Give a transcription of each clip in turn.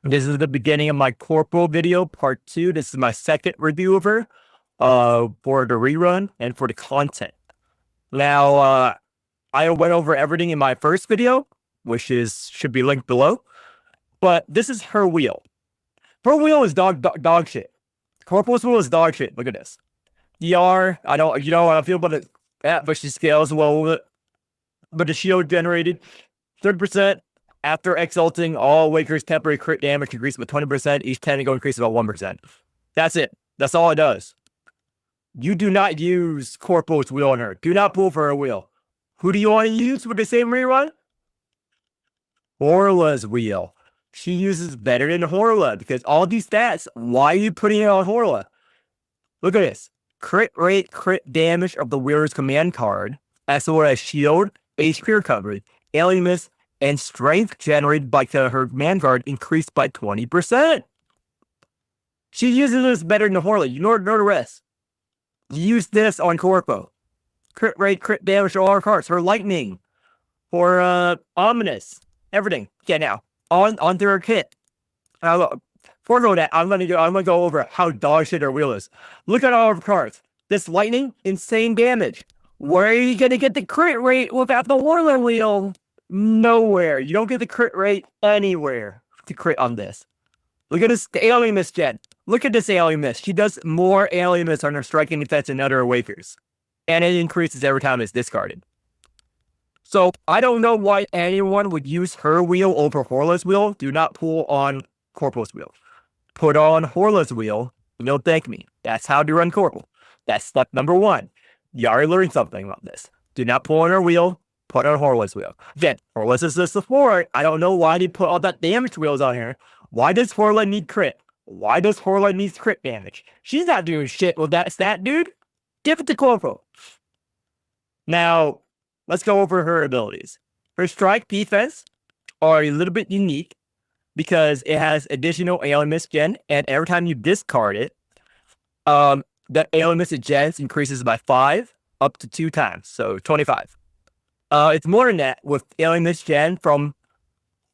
This is the beginning of my Corpo video, part 2. This is my second review of her for the rerun and for the content. Now, I went over everything in my first video, which should be linked below. But this is her wheel. Her wheel is dog shit. Corpo's wheel is dog shit. Look at this. DR, I don't feel about it, but she scales well with it. But the shield generated 30%. After exalting, all Waker's temporary crit damage increases by 20%. Each tentacle increases by 1%. That's it. That's all it does. You do not use Corpo's wheel on her. Do not pull for her wheel. Who do you want to use for the same rerun? Horla's wheel. She uses better than Horla because all these stats, why are you putting it on Horla? Look at this. Crit rate, crit damage of the wheel's command card, as well as shield, HP recovery, alien miss, and strength generated by her command card increased by 20%. She uses this better than Horla. You know the rest. Use this on Corpo. Crit rate, crit damage to all her cards. Her lightning. For ominous. Everything. Yeah, now. Onto her kit. Before that, I'm gonna go over how dog shit her wheel is. Look at all of her cards. This lightning, insane damage. Where are you gonna get the crit rate without the Horla wheel? Nowhere. You don't get the crit rate anywhere to crit on this. Look at this alien miss gen. Look at this alien miss. She does more alien miss on her striking defense than other Wakers. And it increases every time it's discarded. So I don't know why anyone would use her wheel over Horla's wheel. Do not pull on Corpo's wheel. Put on Horla's wheel and you'll thank me. That's how to run Corpo. That's step number 1. You already learned something about this. Do not pull on her wheel. Put on Horla's wheel. Again, Horla's is the support. I don't know why they put all that damage wheels on here. Why does Horla need crit? Why does Horla need crit damage? She's not doing shit with that stat, dude. Give it to Corpo. Now, let's go over her abilities. Her strike defense are a little bit unique because it has additional alien miss gen, and every time you discard it, the alien miss gens increases by 5 up to 2 times, so 25. It's more than that with alien miss gen from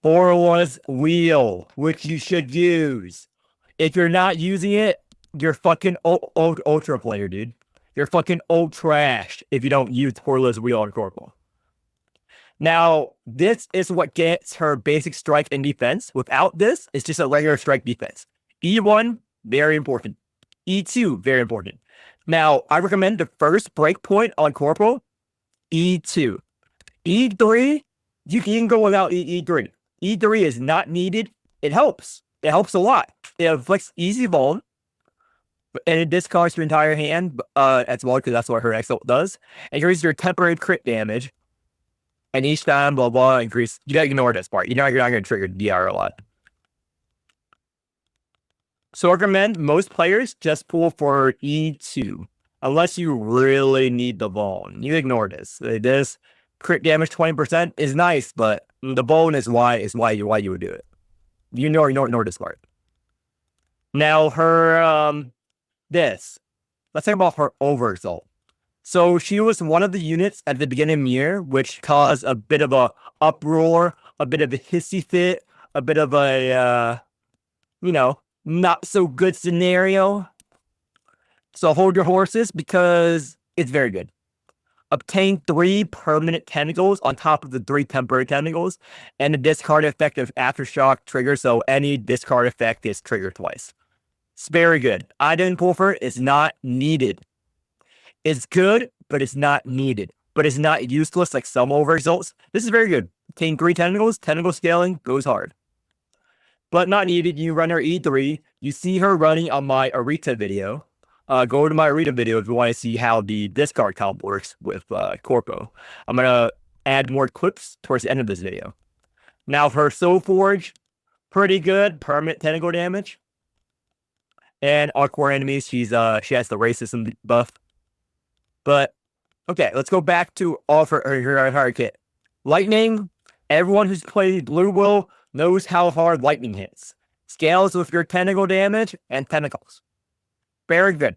Horla's wheel, which you should use. If you're not using it, you're fucking old ultra player, dude. You're fucking old trash if you don't use Horla's wheel on Corpo. Now, this is what gets her basic strike and defense. Without this, it's just a regular strike defense. E1, very important. E2, very important. Now, I recommend the first breakpoint on Corpo, E2. E3, you can go without E3. E3 is not needed. It helps. It helps a lot. It inflicts easy vuln, and it discards your entire hand as well, because that's what her exalt does. And increases your temporary crit damage. And each time, blah, blah, increase. You gotta ignore this part. You're not going to trigger DR a lot. So I recommend most players just pull for E2. Unless you really need the vuln. You ignore this. This crit damage 20% is nice, but the vuln is why you would do it. You ignore this part. Now her this. Let's talk about her overexalt. So she was one of the units at the beginning of the year, which caused a bit of a uproar, a bit of a hissy fit, a bit of a not so good scenario. So hold your horses because it's very good. Obtain 3 permanent tentacles on top of the 3 temporary tentacles, and the discard effect of Aftershock trigger, so any discard effect is triggered twice. It's very good. I didn't pull for it. It's not needed. It's good, but it's not needed. But it's not useless like some overexalts. This is very good. Obtain 3 tentacles. Tentacle scaling goes hard. But not needed. You run her E3. You see her running on my Arita video. Go to my Arita video if you want to see how the discard comp works with Corpo. I'm going to add more clips towards the end of this video. Now, her Soul Forge, pretty good. Permanent tentacle damage. And Awkward enemies, she has the racism buff. But, okay, let's go back to all of her kit. Lightning, everyone who's played Blue Will knows how hard lightning hits. Scales with your tentacle damage and tentacles. Very good.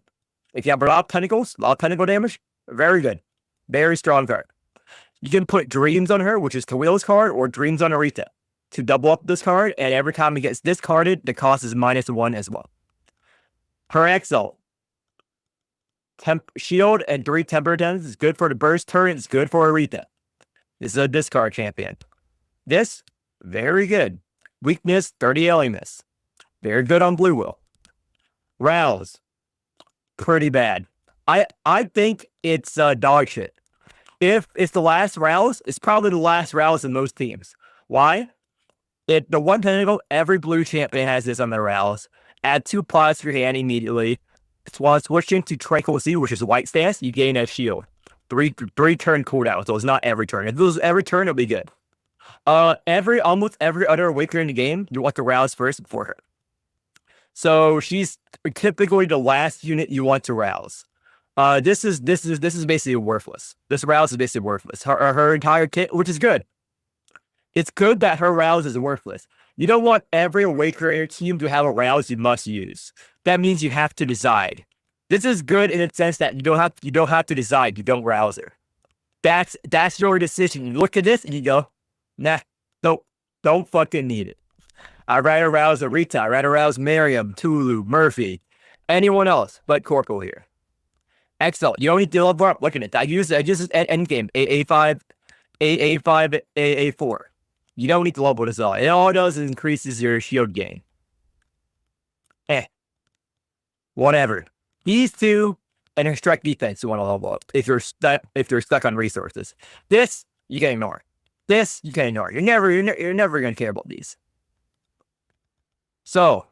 If you have a lot of tentacles, a lot of tentacle damage, very good. Very strong card. You can put Dreams on her, which is Kawhila's card, or Dreams on Arita. to double up this card, and every time it gets discarded, the cost is -1 as well. Her Exalt. Shield and 3 temper attendants is good for the burst turn. It's good for Aretha. This is a discard champion. This, very good. Weakness, 30 elements. Very good on blue wheel. Rouse, pretty bad. I think it's dog shit. If it's the last Rouse, it's probably the last Rouse in most teams. Why? The one tentacle, every blue champion has this on their Rouse. Add 2 pods to your hand immediately. While switching to Tranquility, which is white stance, you gain a shield. Three turn cooldown, so it's not every turn. If it was every turn, it'll be good. Almost every other Awakener in the game, you want to rouse first before her. So she's typically the last unit you want to rouse. This is basically worthless. This rouse is basically worthless. Her entire kit, which is good. It's good that her rouse is worthless. You don't want every Awakener in your team to have a rouse you must use. That means you have to decide. This is good in the sense that you don't have to decide. You don't rouse her. That's your decision. You look at this and you go, nah, don't fucking need it. I'd rather rouse Aretha. I'd rather rouse Miriam, Tulu, Murphy, anyone else but Corpo here. Excellent. You don't need to level up. Look at it. I just endgame AA5, AA5, AA4. You don't need to level this all. It all does is increases your shield gain. Whatever. These two and her strike defense you want to level up if you're stuck on resources. This you can ignore. This you can ignore. You're never gonna care about these. So,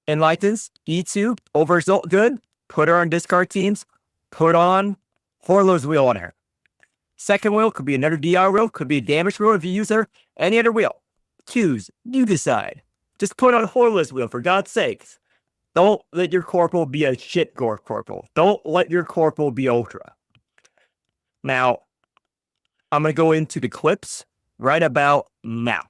Enlightens, E2, overexalt good. Put her on discard teams. Put on Horlo's wheel on her. Second wheel could be another DR wheel, could be a damage wheel if you use her. Any other wheel. Choose. You decide. Just put on Horlo's wheel, for God's sakes. Don't let your Corpo be a shit Corpo. Don't let your Corpo be Ultra. Now, I'm going to go into the clips right about now.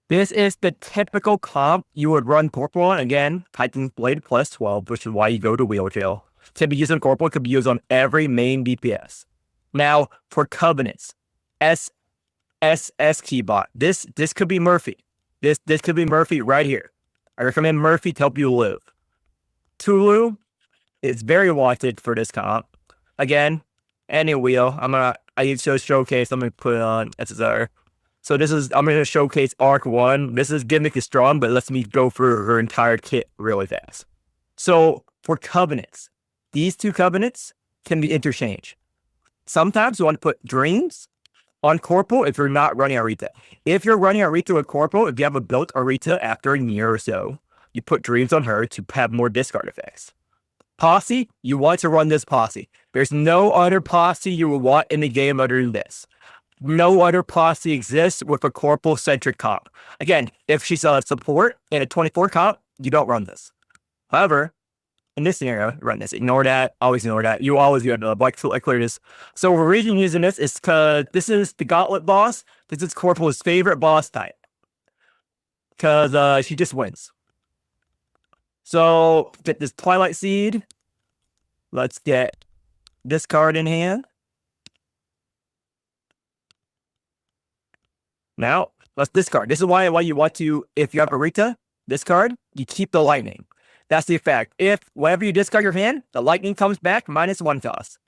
This is the typical comp you would run Corpo on. Again, Titan Blade plus 12, which is why you go to Wheeljail. To be used on Corpo, it could be used on every main DPS. Now, for Covenants, SS Keybot. This could be Murphy. This could be Murphy right here. I recommend Murphy to help you live. Tulu is very wanted for this comp. Again, any wheel. I need to showcase. I'm gonna put on SSR. So I'm gonna showcase Arc 1. This gimmick is strong, but it lets me go through her entire kit really fast. So for Covenants, these two Covenants can be interchanged. Sometimes you want to put Dreams on Corpo if you're not running Aretha. If you're running Aretha with Corpo, if you have a built Aretha after a year or so, you put Dreams on her to have more discard effects. Posse, you want to run this Posse. There's no other Posse you will want in the game other than this. No other Posse exists with a Corpo-centric comp. Again, if she's a support in a 24 comp, you don't run this. However, in this scenario, run this. Ignore that. Always ignore that. You always have to clear this. So the reason using this is because this is the Gauntlet boss. This is Corpo's favorite boss type. Because she just wins. So, get this Twilight Seed. Let's get this card in hand. Now, let's discard. This is why you want to, if you have Aretha, this card, you keep the Lightning. That's the effect. If whenever you discard your hand, the Lightning comes back -1 cost.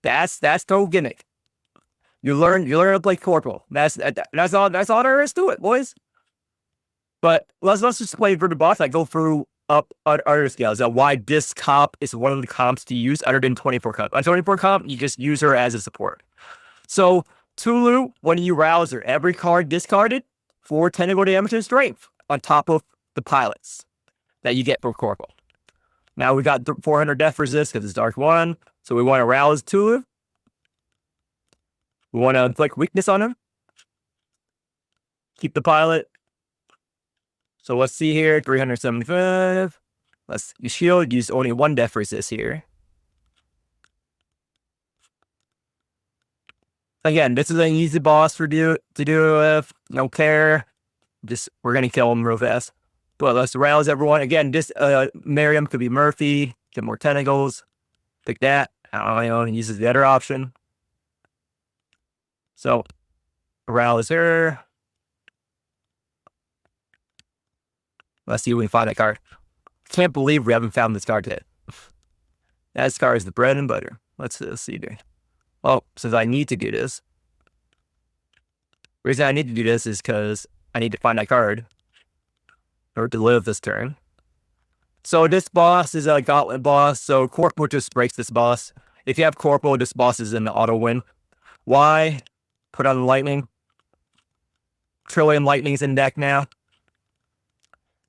That's the whole gimmick. You learn to play Corpo. That's all there is to it, boys. But let's just play for the boss. I go through up other scales. Why this comp is one of the comps to use other than 24 comp. On 24 comp, you just use her as a support. So Tulu, when you rouse her, every card discarded 4 tentacle damage and strength on top of the pilots that you get from Corpo. Now we got 400 death resist because it's Dark 1. So we want to rouse Tulu. We want to inflict weakness on him. Keep the pilot. So let's see here, 375. Let's shield, use only 1 death resist here. Again, this is an easy boss to do with. No care. We're gonna kill him real fast. But let's rouse everyone. Again, this Miriam could be Murphy. Get more tentacles. Pick that. I don't know. Uses the other option. So rouse her. Let's see if we can find that card. Can't believe we haven't found this card yet. That card is the bread and butter. Let's see here. Well, since I need to do this, the reason I need to do this is because I need to find that card or to live this turn. So this boss is a gauntlet boss, so Corpo just breaks this boss. If you have Corpo, this boss is an auto win. Why? Put on lightning. Trillion lightnings in deck now.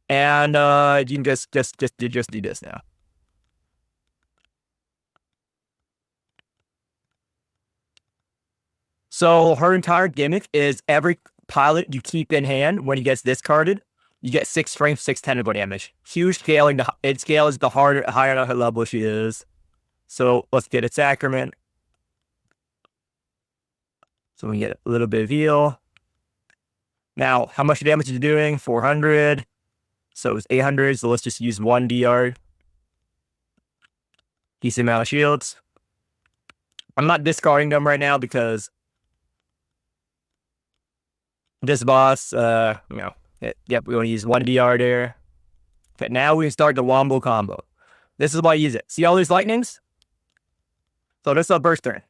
And you can just do this now. So her entire gimmick is every pilot you keep in hand, when he gets discarded, you get 6 strength, 6 tentacle damage. Huge scaling. It scales the higher level she is. So let's get a sacrament. So we get a little bit of heal. Now, how much damage is it doing? 400. So it's 800. So let's just use 1 DR. Decent amount of shields. I'm not discarding them right now because this boss, yep, we want to use 1 DR there. But now we can start the Wombo combo. This is why I use it. See all these lightnings? So this is a burst turn.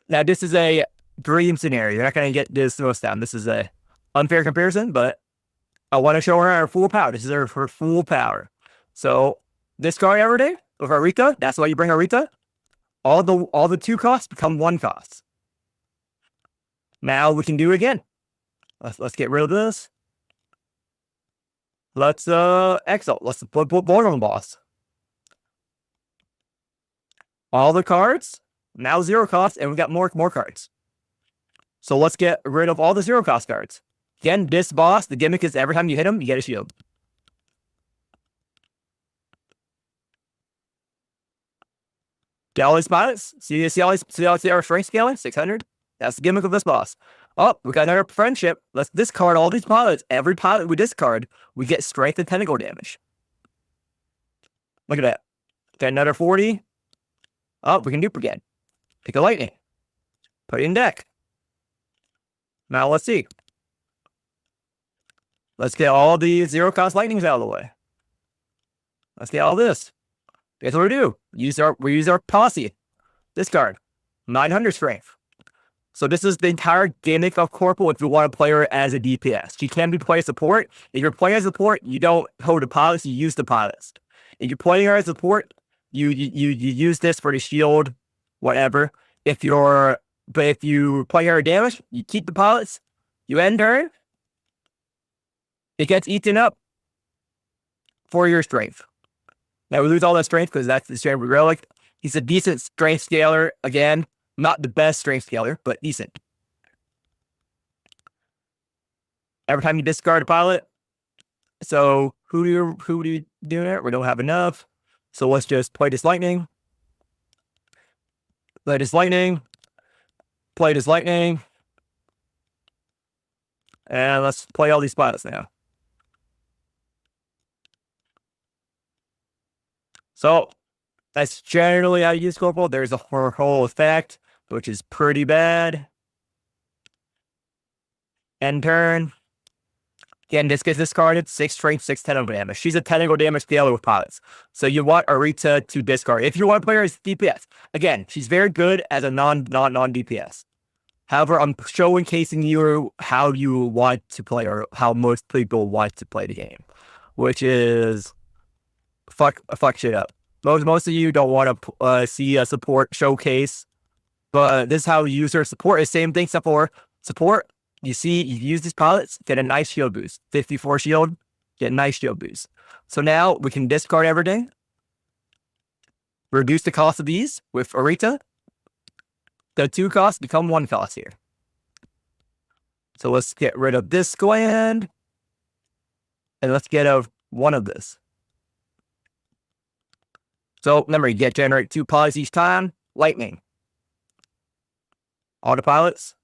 Now this is a dream scenario. You're not going to get this most down. This is a unfair comparison, but I want to show her her full power. This is her full power. So this card every day with Arita, that's why you bring Arita. All the 2 costs become 1 cost. Now we can do it again. Let's get rid of this. Let's exile. Let's put board on the boss. All the cards now 0 cost, and we got more cards. So let's get rid of all the 0 cost cards. Again, this boss, the gimmick is every time you hit him, you get a shield. See all these pilots? See our strength scaling? 600? That's the gimmick of this boss. Oh, we got another friendship. Let's discard all these pilots. Every pilot we discard, we get strength and tentacle damage. Look at that. Got another 40. Oh, we can dupe again. Pick a lightning. Put it in deck. Now let's see. Let's get all the 0 cost lightnings out of the way. Let's get all this. Guess what we do? We use our posse. Discard. 900 strength. So this is the entire gimmick of Corpo if you want to play her as a DPS. She can be played as support. If you're playing as support, you don't hold the pilots, you use the pilots. If you're playing her as support, you use this for the shield, whatever. If you play her damage, you keep the pilots, you end her, it gets eaten up for your strength. Now we lose all that strength because that's the strength relic. He's a decent strength scaler. Again, not the best strength scaler, but decent. Every time you discard a pilot. So who do you do there? We don't have enough. So let's just play this lightning. Play this lightning. Play this lightning. And let's play all these pilots now. So that's generally how you use Corpo. There's a whole effect, which is pretty bad. End turn. Again, this gets discarded. 6 strength, 6 tentacle damage. She's a tentacle damage scaler with pilots. So you want Arita to discard. If you want to play her as DPS, again, she's very good as a non-DPS. However, I'm showcasing you how you want to play her, how most people want to play the game, which is fuck shit up. Most of you don't want to see a support showcase, but this is how you use her support. Is same thing except for support. You see, you use these pilots, get a nice shield boost. 54 shield, get a nice shield boost. So now we can discard everything. Reduce the cost of these with Arita. The 2 costs become 1 cost here. So let's get rid of this gland. And let's get rid of 1 of this. So remember, you generate 2 pilots each time. Lightning. All the pilots.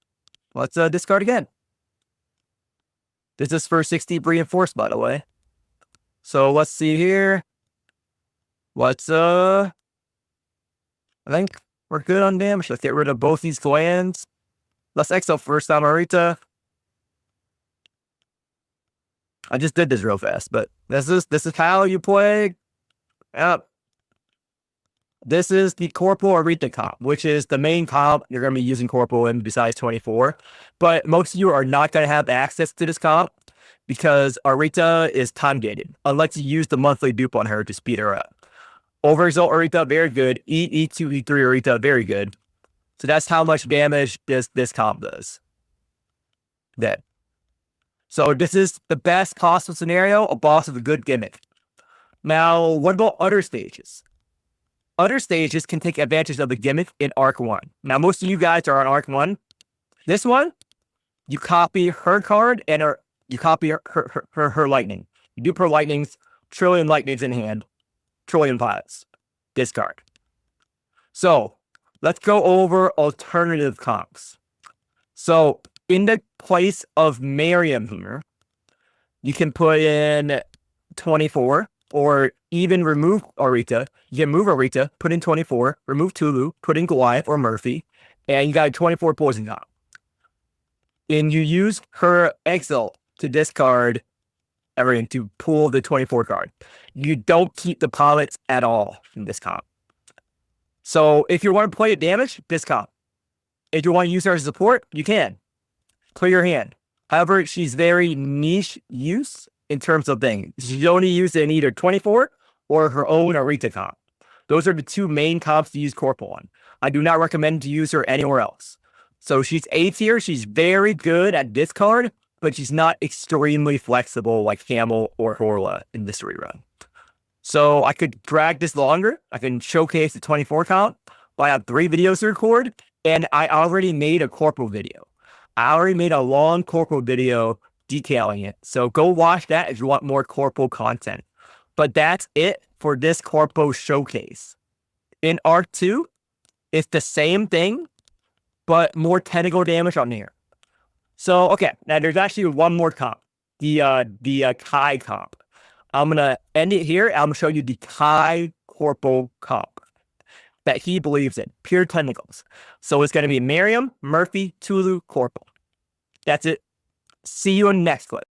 Let's discard again. This is for 60 reinforced, by the way. So let's see here. I think we're good on damage. Let's get rid of both these glands. Let's exile first on Arita. I just did this real fast, but this is how you play. This is the Corpo Arita comp, which is the main comp you're going to be using Corpo in besides 24. But most of you are not going to have access to this comp because Arita is time gated, unless you use the monthly dupe on her to speed her up. Overexalt Arita, very good. E2, E3 Arita, very good. So that's how much damage this comp does. Dead. So this is the best possible scenario, a boss with a good gimmick. Now, what about other stages? Other stages can take advantage of the gimmick in Arc 1. Now, most of you guys are on Arc 1. This one, you copy her card and you copy her lightning. You do her lightnings, trillion lightnings in hand, trillion pilots. Discard. So, let's go over alternative comps. So, in the place of Miriam here, you can put in 24, or even remove Arita. You can move Arita, put in 24, remove Tulu, put in Goliath or Murphy, and you got a 24 poison comp. And you use her Exalt to discard everything to pull the 24 card. You don't keep the pilots at all in this comp. So if you want to play it damage, this comp. If you want to use her as support, you can. Clear your hand. However, she's very niche use in terms of things. She's only used in either 24 or her own Arita comp. Those are the two main comps to use Corpo on. I do not recommend to use her anywhere else. So she's A tier. She's very good at discard, but she's not extremely flexible like Camel or Horla in this rerun. So I could drag this longer. I can showcase the 24 comp, but I have 3 videos to record, and I already made a Corpo video. I already made a long Corpo video detailing it. So go watch that if you want more Corpo content. But that's it for this Corpo showcase. In Arc 2, it's the same thing, but more technical damage on here. So, okay, now there's actually one more comp, the Kai comp. I'm going to end it here. I'm going to show you the Kai Corpo comp that he believes in, pure technicals. So it's going to be Miriam, Murphy, Tulu, Corpo. That's it. See you in the next clip.